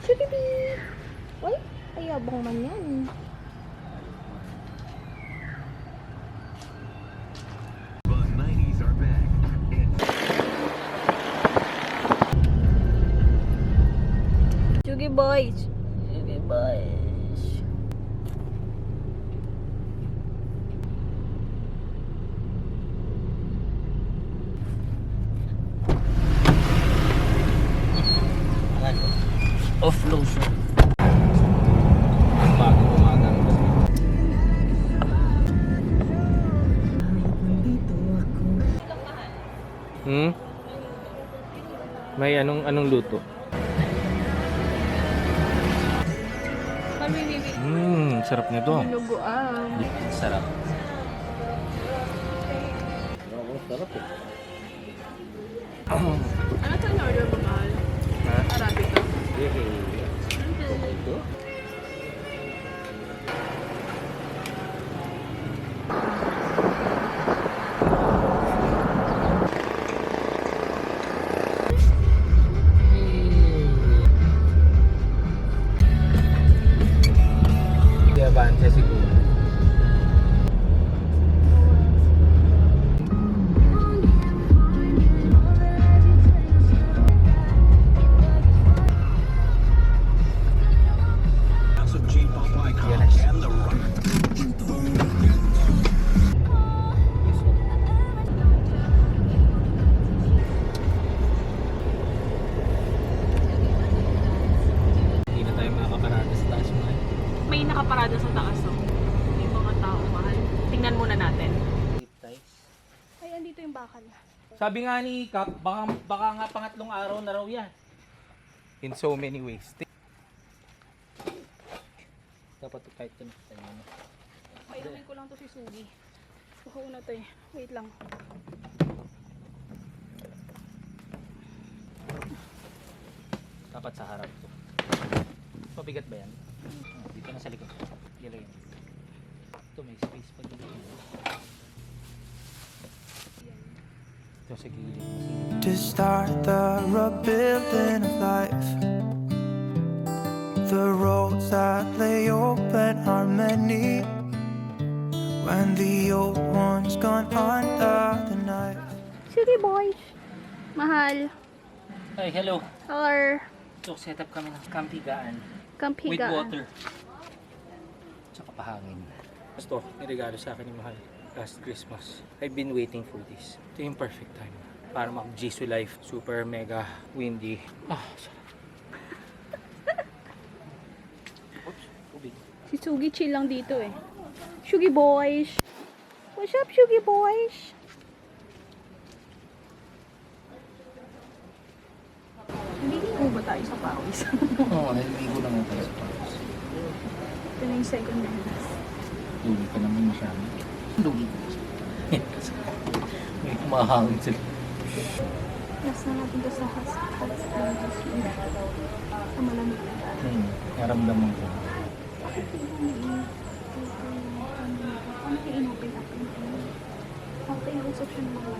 Jollibee! Uy, ayabang man yan. Chugi boys! Chugi boys! Off lotion. Bago umaga. May anong luto? Sarap nito. Luguan. Sarap. Sarap eh. Ano ito yung order mo, mahal? Ha? Arabica. Ito? Di avance siguro. Hindi na tayo makakaparada sa taas mo. May nakaparada sa taas, oh. May mga tao, mahal. Tingnan muna natin. Ay, andito yung bakal. Sabi nga ni Kap, baka nga pangatlong araw na raw yan. In so many ways. Dapat kahit ito na. Mailamin ko lang to si Sugi. Kuha na to eh. Wait lang. Dapat sa harap to. Pabigat ba yan? Dito na sa likod. Gila yun. Ito may space pa dito. Ito sa gilid. To start the rebuilding of life. The roads that lay open are many. When the old one's gone under the knife. Sugi boys. Mahal. Ay, hello. Or So, set up kami ng kampigaan. kampigaan. With water. Tsaka pahangin. Gusto, niregalo sa akin ni Mahal last Christmas. I've been waiting for this. Ito yung perfect time para mag-Jisoo life. Super mega windy. Sarap. Oops, tubig. Si Sugi chill lang dito eh. Sugi boys. What's up, Sugi boys? Hindi ko ba tayo sa pawis? Oo, naliligo lang ako sa Paris. Ito na yung second dance. Lugi ka naman masyado. Lugi ka masyado. May kumahangin sila. Last na natin to sa hot springs. Sa malamig. Naramdaman ko. Bakit yung ano yung inopen up yung okay yung reception ng mga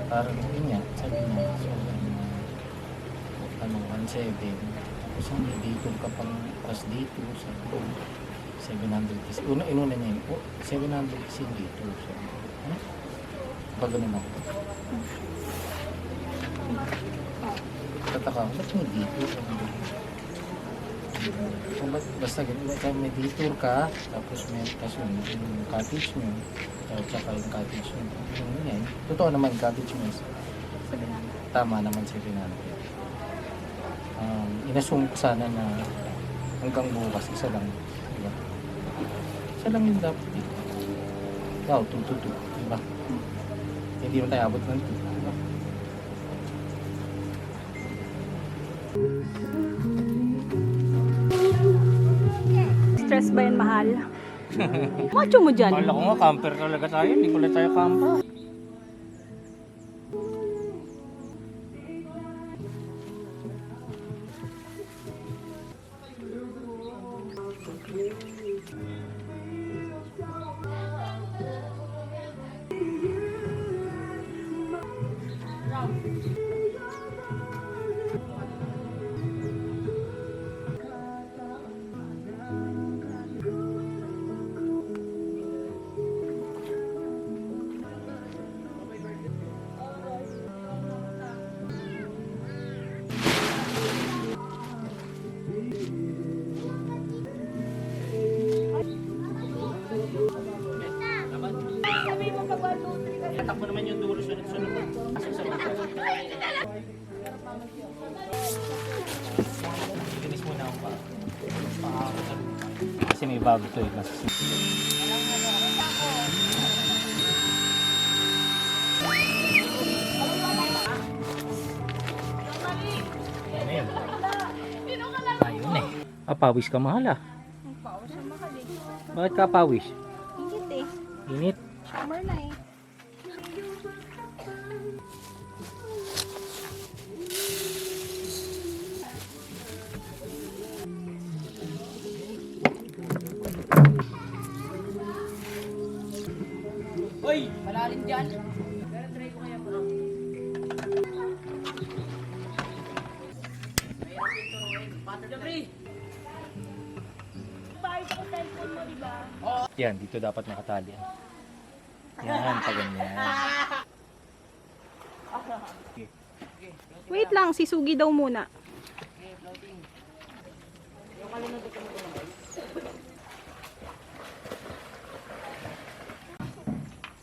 Parang yun nga, sabi niya, so, 1.7. Tapos ang dito ka pang pas dito sa 700 kasi inuna niya yun, 700 kasi dito. So, pag ganun ako. Tataka ako, ba't mo dito? So, basta ganun, may detour ka, tapos may yung cottage nyo, tsaka yung cottage nyo. Yung yan, totoo naman yung cottage nyo. Tama naman si Rinaldo. Inassume ko sana na hanggang bukas, isa lang. Diba? Isa lang yung dapat dito. Wow, 222, diba? Hindi mo tayo abot ng 2, diba? stress ba yan, mahal? Macho mo dyan. Akala ko nga, camper talaga tayo. Hindi pala tayo camper. dulo sunod-sunod. Ginis muna ako pa. Kasi may bago to eh. Ano yun? Ayun eh. Pawis ka mahal ah. Pawis ang mahal eh. Bakit ka pawis? Init eh. Init. Summer na eh. Hoy! Malalim dyan. Yan, dito dapat nakatali. Yan, pa ganyan. Wait lang, sisugi daw muna.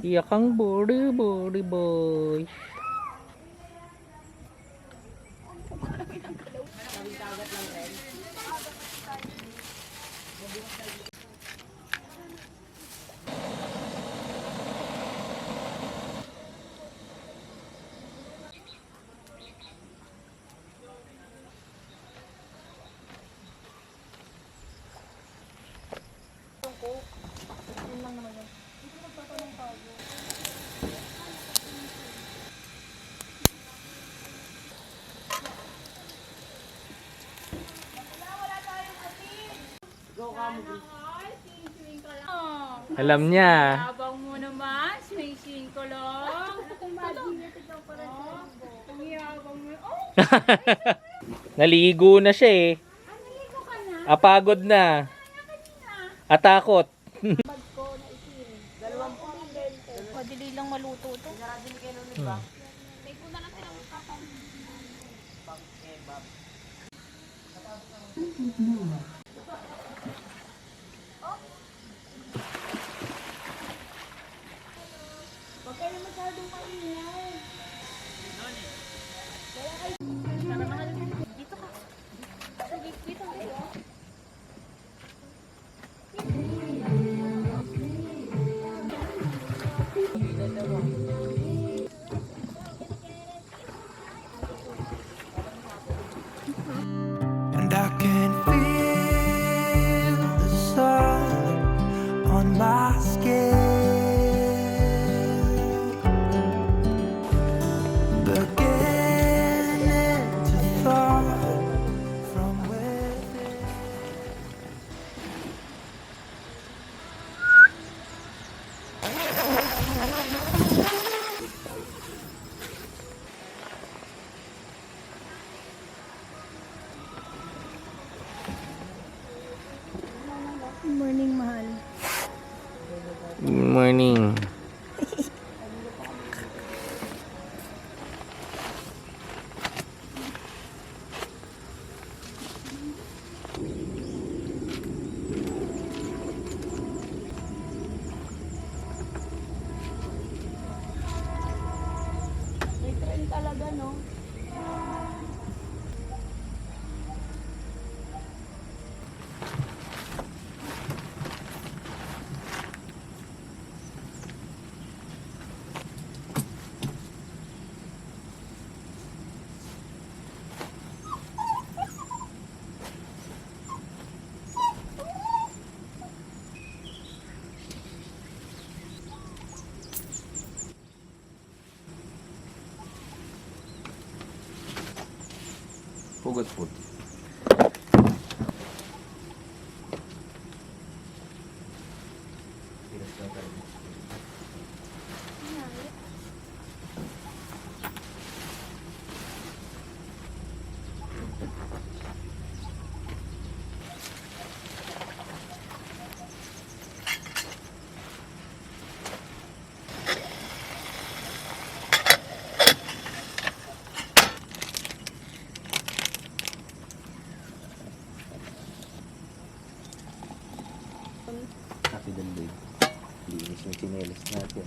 Iyak ang body boy. Alam niya. Abang mo naman, swing-swing ko lang. Naligo na siya eh. Apagod na. Atakot. Madali lang maluto to. And I can feel the sun on my skin, beginning to thaw from within. Morning, mahal. Good morning. May train talaga, no? Pugot food. Happy Day. Linis yung chinelas natin.